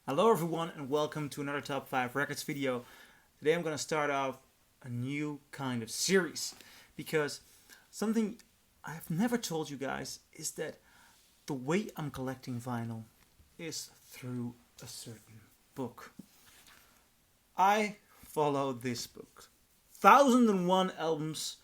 Hello everyone and welcome to another Top 5 Records video. Today I'm going to start off a new kind of series because something I have never told you guys is that the way I'm collecting vinyl is through a certain book. I follow this book. 1001 albums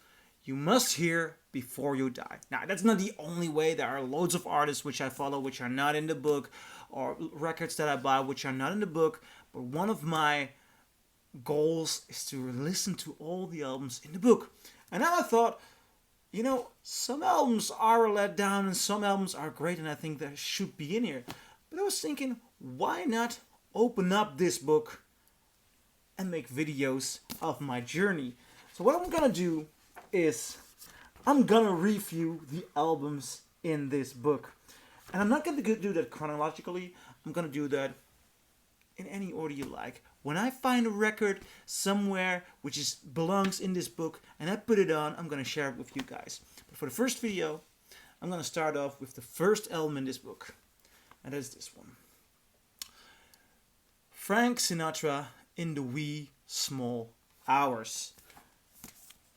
you must hear before you die. Now, that's not the only way. There are loads of artists which I follow which are not in the book, or records that I buy which are not in the book. But one of my goals is to listen to all the albums in the book. And now I thought, some albums are a letdown and some albums are great, and I think they should be in here. But I was thinking, why not open up this book and make videos of my journey? So what I'm gonna do is I'm gonna review the albums in this book. And I'm not gonna do that chronologically. I'm gonna do that in any order you like. When I find a record somewhere which belongs in this book and I put it on, I'm gonna share it with you guys. But for the first video, I'm gonna start off with the first album in this book. And that's this one. Frank Sinatra in the Wee Small Hours.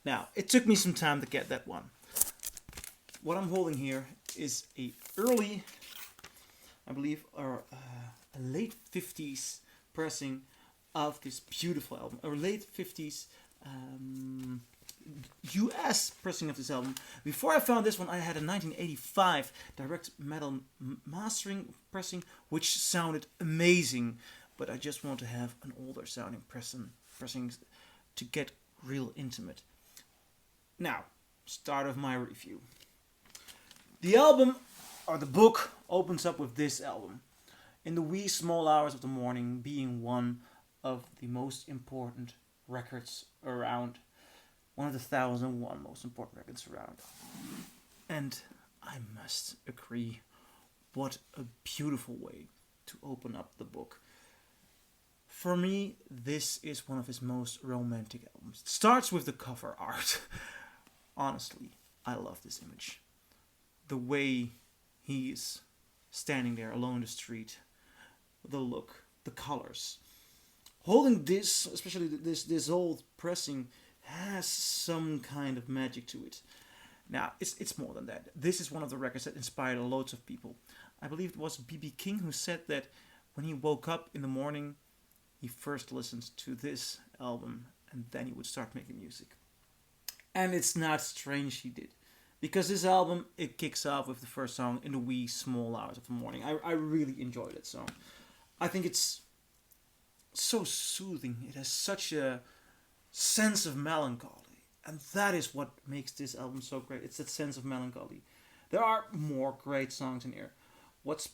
Now, it took me some time to get that one. What I'm holding here is a early, I believe, or a late 50s pressing of this beautiful album. A late 50s US pressing of this album. Before I found this one, I had a 1985 direct metal mastering pressing, which sounded amazing. But I just want to have an older sounding pressings to get real intimate. Now, start of my review. The album, or the book, opens up with this album. In the wee small hours of the morning, being one of the most important records around. One of the 1001 most important records around. And I must agree, what a beautiful way to open up the book. For me, this is one of his most romantic albums. It starts with the cover art. Honestly, I love this image. The way he is standing there alone in the street, the look, the colors. Holding this, especially this old pressing, has some kind of magic to it. Now, it's more than that. This is one of the records that inspired loads of people. I believe it was B.B. King who said that when he woke up in the morning, he first listened to this album and then he would start making music. And it's not strange he did. Because this album, it kicks off with the first song, In the Wee Small Hours of the Morning. I really enjoy that song. I think it's so soothing. It has such a sense of melancholy. And that is what makes this album so great. It's that sense of melancholy. There are more great songs in here. What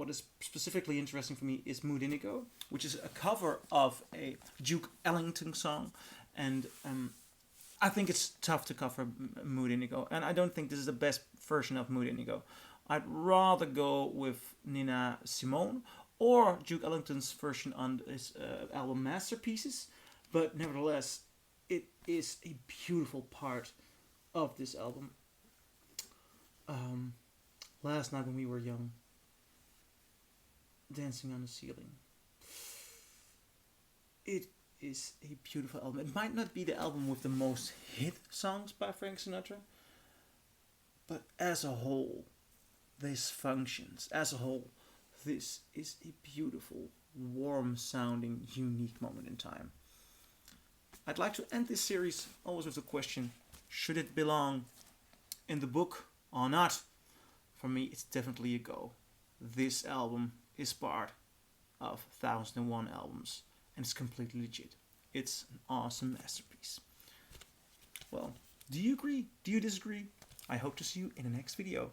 is specifically interesting for me is Mood Indigo, which is a cover of a Duke Ellington song. And I think it's tough to cover Mood Indigo. And I don't think this is the best version of Mood Indigo. I'd rather go with Nina Simone or Duke Ellington's version on his album Masterpieces. But nevertheless, it is a beautiful part of this album. Last Night When We Were Young. Dancing on the Ceiling. It is a beautiful album. It might not be the album with the most hit songs by Frank Sinatra, but as a whole, this functions. As a whole, this is a beautiful, warm sounding, unique moment in time. I'd like to end this series always with the question, should it belong in the book or not? For me, it's definitely a go. This album is part of 1001 albums. And it's completely legit. It's an awesome masterpiece. Well, do you agree? Do you disagree? I hope to see you in the next video.